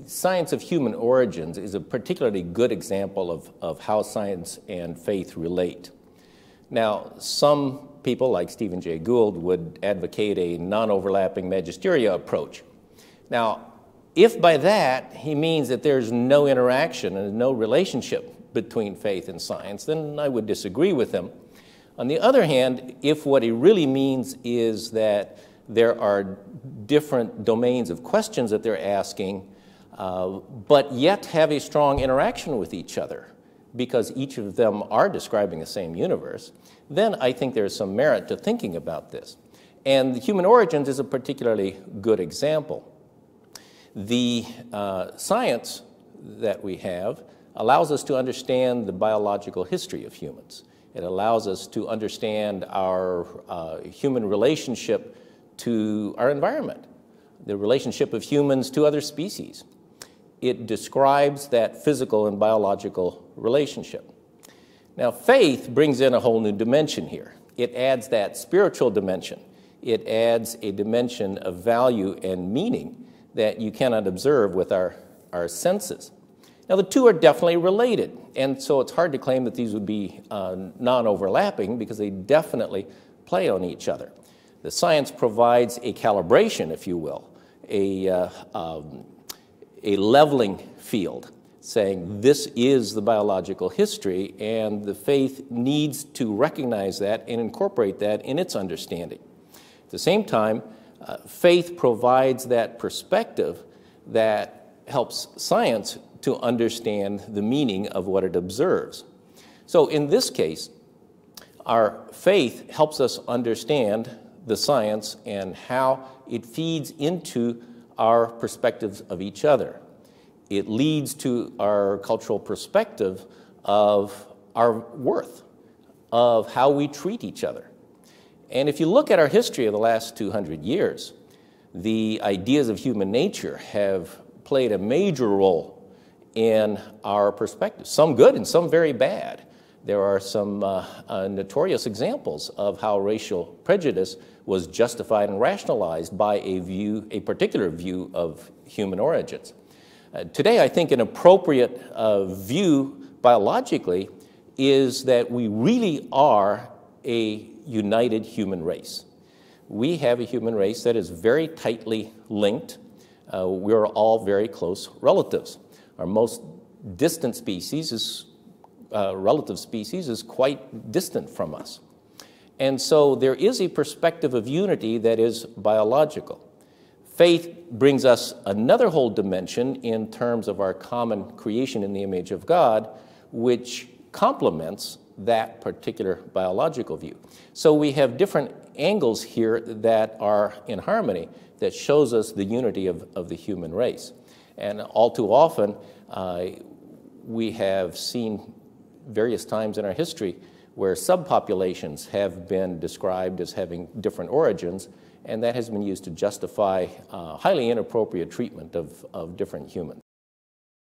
science of human origins is a particularly good example of how science and faith relate. Now, some people like Stephen Jay Gould would advocate a non-overlapping magisteria approach. Now, if by that he means that there's no interaction and no relationship between faith and science, then I would disagree with him. On the other hand, if what he really means is that there are different domains of questions that they're asking, but yet have a strong interaction with each other, because each of them are describing the same universe, then I think there's some merit to thinking about this. And the human origins is a particularly good example. The science that we have allows us to understand the biological history of humans. It allows us to understand our human relationship to our environment, the relationship of humans to other species. It describes that physical and biological relationship. Now, faith brings in a whole new dimension here. It adds that spiritual dimension. It adds a dimension of value and meaning that you cannot observe with our senses. Now, the two are definitely related, and so it's hard to claim that these would be non-overlapping, because they definitely play on each other. The science provides a calibration, if you will, a leveling field, saying this is the biological history, and the faith needs to recognize that and incorporate that in its understanding. At the same time, faith provides that perspective that helps science to understand the meaning of what it observes. So in this case, our faith helps us understand the science and how it feeds into our perspectives of each other. It leads to our cultural perspective of our worth, of how we treat each other. And if you look at our history of the last 200 years, the ideas of human nature have played a major role in our perspective, some good and some very bad. There are some notorious examples of how racial prejudice was justified and rationalized by a particular view of human origins. Today, I think an appropriate view biologically is that we really are a united human race. We have a human race that is very tightly linked. We're all very close relatives. Our most distant species relative species is quite distant from us. And so there is a perspective of unity that is biological. Faith brings us another whole dimension in terms of our common creation in the image of God, which complements that particular biological view. So we have different angles here that are in harmony, that shows us the unity of the human race. And all too often, we have seen various times in our history where subpopulations have been described as having different origins, and that has been used to justify highly inappropriate treatment of different humans.